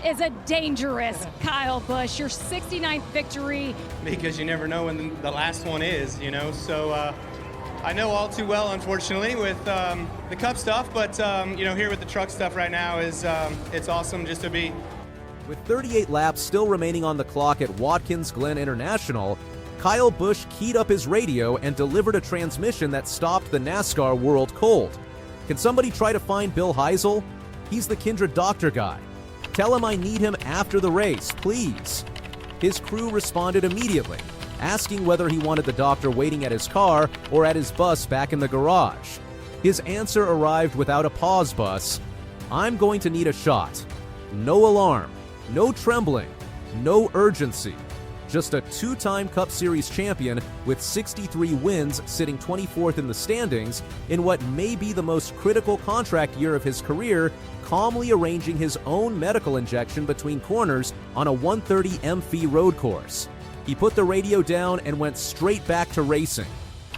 is a dangerous Kyle Busch. Your 69th victory. Because you never know when the last one is, you know. So I know all too well, unfortunately, with the Cup stuff. But, you know, here with the truck stuff right now is it's awesome just to be. With 38 laps still remaining on the clock at Watkins Glen International, Kyle Busch keyed up his radio and delivered a transmission that stopped the NASCAR world cold. Can somebody try to find Bill Heisel? He's the Kindred Doctor guy. Tell him I need him after the race, please. His crew responded immediately, asking whether he wanted the doctor waiting at his car or at his bus back in the garage. His answer arrived without a pause bus. I'm going to need a shot. No alarm, no trembling, no urgency. Just a two-time Cup Series champion with 63 wins, sitting 24th in the standings in what may be the most critical contract year of his career, calmly arranging his own medical injection between corners on a 130 MF road course. He put the radio down and went straight back to racing.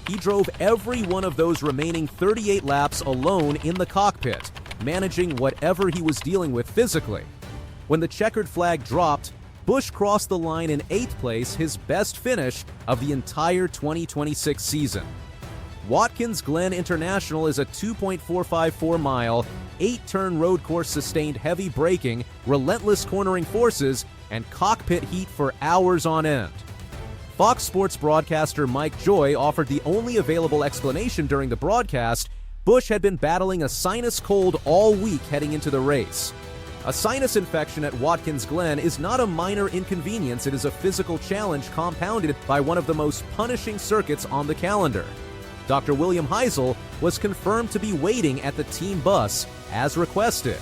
He drove every one of those remaining 38 laps alone in the cockpit, managing whatever he was dealing with physically. When the checkered flag dropped, Busch crossed the line in 8th place, his best finish of the entire 2026 season. Watkins Glen International is a 2.454-mile, 8-turn road course sustained heavy braking, relentless cornering forces, and cockpit heat for hours on end. Fox Sports broadcaster Mike Joy offered the only available explanation during the broadcast. Busch had been battling a sinus cold all week heading into the race. A sinus infection at Watkins Glen is not a minor inconvenience, it is a physical challenge compounded by one of the most punishing circuits on the calendar. Dr. William Heisel was confirmed to be waiting at the team bus as requested.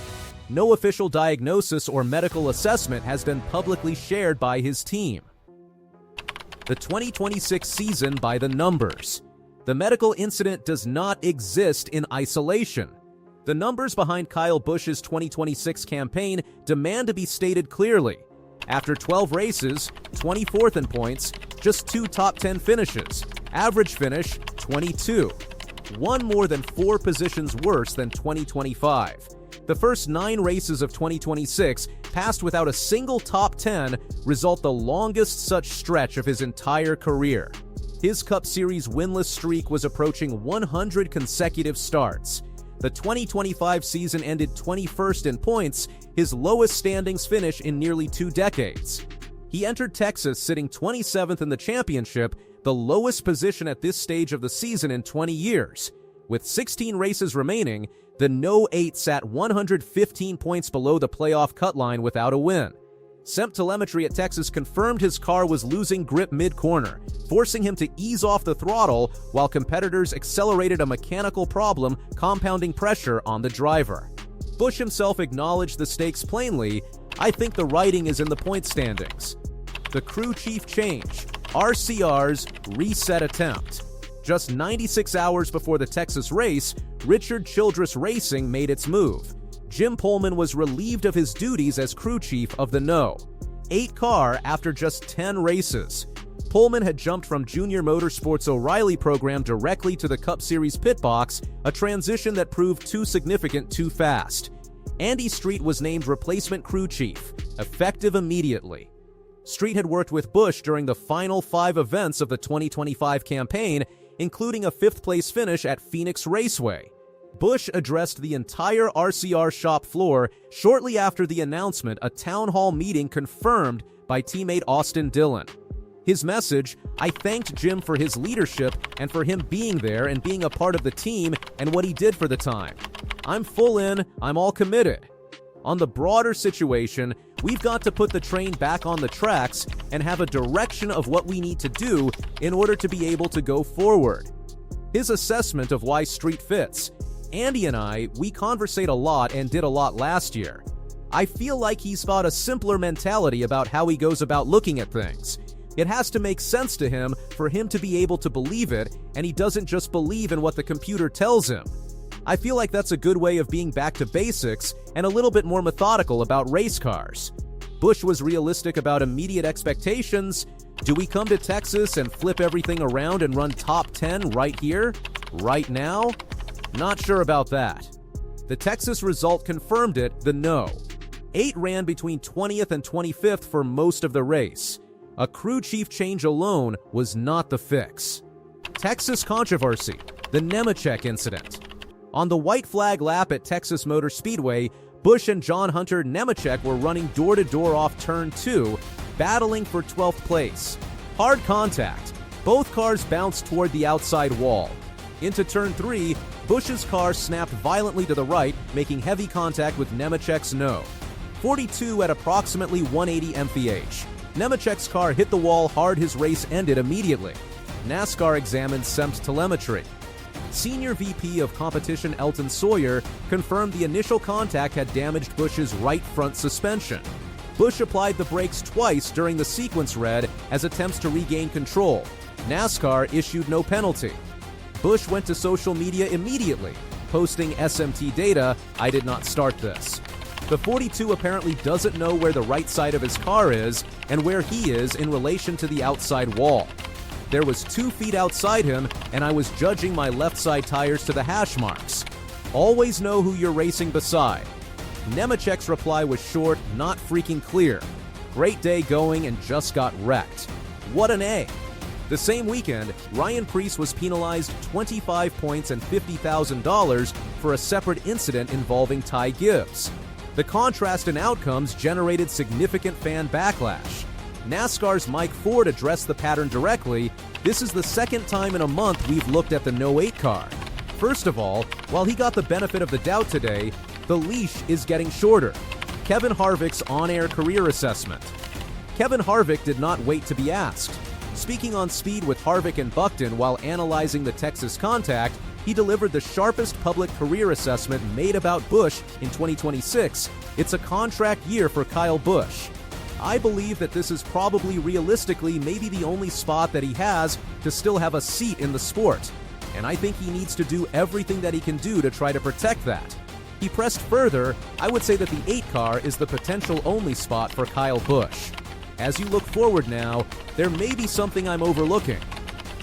No official diagnosis or medical assessment has been publicly shared by his team. The 2026 season by the numbers. The medical incident does not exist in isolation. The numbers behind Kyle Busch's 2026 campaign demand to be stated clearly. After 12 races, 24th in points, just 2 top 10 finishes, average finish 22, one more than 4 positions worse than 2025. The first 9 races of 2026 passed without a single top 10, result the longest such stretch of his entire career. His Cup Series winless streak was approaching 100 consecutive starts. The 2025 season ended 21st in points, his lowest standings finish in nearly 2 decades. He entered Texas sitting 27th in the championship, the lowest position at this stage of the season in 20 years. With 16 races remaining, the No. 8 sat 115 points below the playoff cut line without a win. SEMP telemetry at Texas confirmed his car was losing grip mid-corner, forcing him to ease off the throttle while competitors accelerated a mechanical problem, compounding pressure on the driver. Busch himself acknowledged the stakes plainly. I think the writing is in the point standings. The crew chief change, RCR's reset attempt. Just 96 hours before the Texas race, Richard Childress Racing made its move. Jim Pohlman was relieved of his duties as crew chief of the No. 8 car after just 10 races. Pohlman had jumped from Junior Motorsports' O'Reilly program directly to the Cup Series pit box, a transition that proved too significant too fast. Andy Street was named replacement crew chief, effective immediately. Street had worked with Busch during the final 5 events of the 2025 campaign, including a 5th-place finish at Phoenix Raceway. Busch addressed the entire RCR shop floor shortly after the announcement, a town hall meeting confirmed by teammate Austin Dillon. His message, I thanked Jim for his leadership and for him being there and being a part of the team and what he did for the time. I'm full in, I'm all committed. On the broader situation, we've got to put the train back on the tracks and have a direction of what we need to do in order to be able to go forward. His assessment of why Street fits. Andy and we conversate a lot and did a lot last year. I feel like he's got a simpler mentality about how he goes about looking at things. It has to make sense to him for him to be able to believe it, and he doesn't just believe in what the computer tells him. I feel like that's a good way of being back to basics and a little bit more methodical about race cars. Busch was realistic about immediate expectations. Do we come to Texas and flip everything around and run top 10 right here, right now? Not sure about that. The Texas result confirmed it, the no. 8 ran between 20th and 25th for most of the race. A crew chief change alone was not the fix. Texas controversy, the Nemechek incident. On the white flag lap at Texas Motor Speedway, Busch and John Hunter Nemechek were running door-to-door off turn 2, battling for 12th place. Hard contact. Both cars bounced toward the outside wall. Into turn 3, Busch's car snapped violently to the right, making heavy contact with Nemechek's no. 42 at approximately 180 mph. Nemechek's car hit the wall hard. His race ended immediately. NASCAR examined SEMT telemetry. Senior VP of Competition Elton Sawyer confirmed the initial contact had damaged Busch's right front suspension. Busch applied the brakes twice during the sequence red as attempts to regain control. NASCAR issued no penalty. Busch went to social media immediately, posting SMT data, "I did not start this." The 42 apparently doesn't know where the right side of his car is and where he is in relation to the outside wall. There was 2 feet outside him, and I was judging my left side tires to the hash marks. Always know who you're racing beside. Nemechek's reply was short, not freaking clear. Great day going and just got wrecked. What an A. The same weekend, Ryan Preece was penalized 25 points and $50,000 for a separate incident involving Ty Gibbs. The contrast in outcomes generated significant fan backlash. NASCAR's Mike Ford addressed the pattern directly. "This is the second time in a month we've looked at the No. 8 car. First of all, while he got the benefit of the doubt today, the leash is getting shorter." Kevin Harvick's on-air career assessment. Kevin Harvick did not wait to be asked. Speaking on Speed with Harvick and Buckton while analyzing the Texas contact, he delivered the sharpest public career assessment made about Busch in 2026. It's a contract year for Kyle Busch. "I believe that this is probably realistically maybe the only spot that he has to still have a seat in the sport, and I think he needs to do everything that he can do to try to protect that." He pressed further, "I would say that the 8 car is the potential only spot for Kyle Busch. As you look forward now, there may be something I'm overlooking.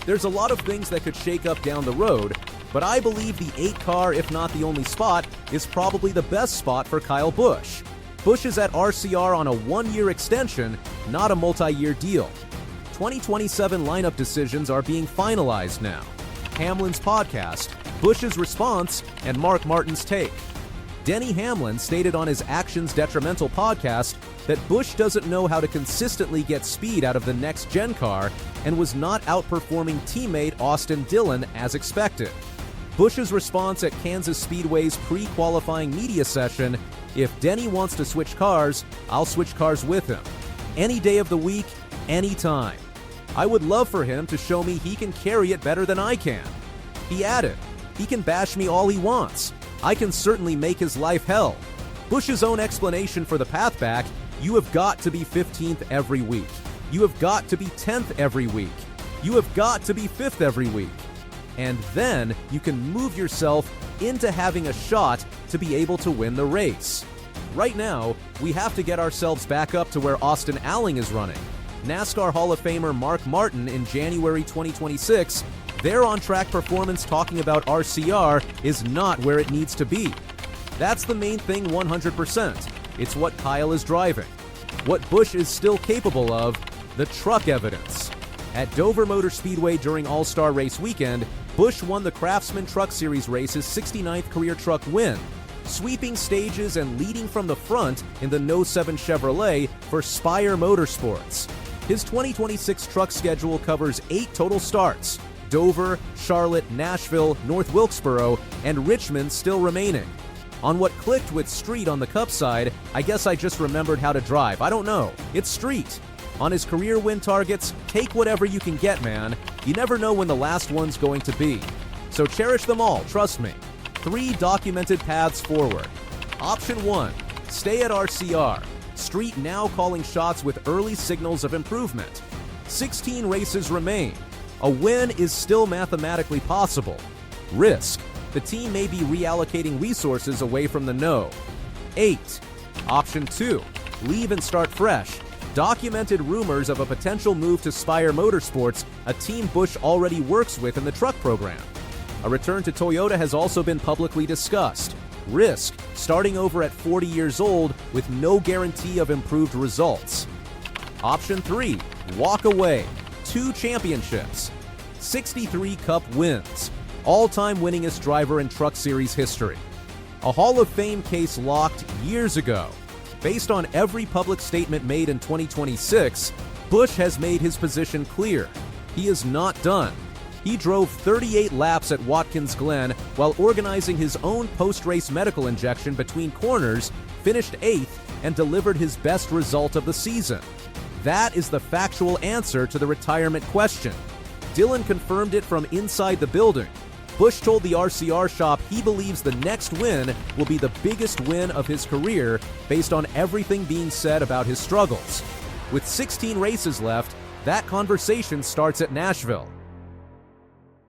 There's a lot of things that could shake up down the road, but I believe the 8 car, if not the only spot, is probably the best spot for Kyle Busch. Busch is at RCR on a 1-year extension, not a multi-year deal. 2027 lineup decisions are being finalized now. Hamlin's podcast, Busch's response, and Mark Martin's take. Denny Hamlin stated on his Actions Detrimental podcast that Busch doesn't know how to consistently get speed out of the next-gen car and was not outperforming teammate Austin Dillon as expected. Busch's response at Kansas Speedway's pre-qualifying media session, "If Denny wants to switch cars, I'll switch cars with him. Any day of the week, any time. I would love for him to show me he can carry it better than I can." He added, "He can bash me all he wants. I can certainly make his life hell." Busch's own explanation for the path back, "You have got to be 15th every week. You have got to be 10th every week. You have got to be 5th every week. And then you can move yourself into having a shot to be able to win the race. Right now, we have to get ourselves back up to where Austin Alling is running. NASCAR Hall of Famer Mark Martin in January 2026, their on-track performance talking about RCR is not where it needs to be. That's the main thing 100%. It's what Kyle is driving. What Busch is still capable of, the truck evidence. At Dover Motor Speedway during All-Star Race Weekend, Busch won the Craftsman Truck Series race's 69th career truck win, sweeping stages and leading from the front in the No. 7 Chevrolet for Spire Motorsports. His 2026 truck schedule covers 8 total starts: Dover, Charlotte, Nashville, North Wilkesboro, and Richmond still remaining. On what clicked with Street on the Cup side, I guess I just remembered how to drive. I don't know. It's Street. On his career win targets, take whatever you can get, man. You never know when the last one's going to be. So cherish them all, trust me. 3 documented paths forward. Option 1, stay at RCR. Street now calling shots with early signals of improvement. 16 races remain. A win is still mathematically possible. Risk. The team may be reallocating resources away from the no. 8. Option 2, leave and start fresh. Documented rumors of a potential move to Spire Motorsports, a team Busch already works with in the truck program. A return to Toyota has also been publicly discussed. risk starting over at 40 years old with no guarantee of improved results? Option 3, walk away. 2 championships, 63 Cup wins, all-time winningest driver in Truck Series history. A Hall of Fame case locked years ago. Based on every public statement made in 2026, Busch has made his position clear. He is not done. He drove 38 laps at Watkins Glen while organizing his own post-race medical injection between corners, finished 8th, and delivered his best result of the season. That is the factual answer to the retirement question. Dillon confirmed it from inside the building. Busch told the RCR shop he believes the next win will be the biggest win of his career based on everything being said about his struggles. With 16 races left, that conversation starts at Nashville.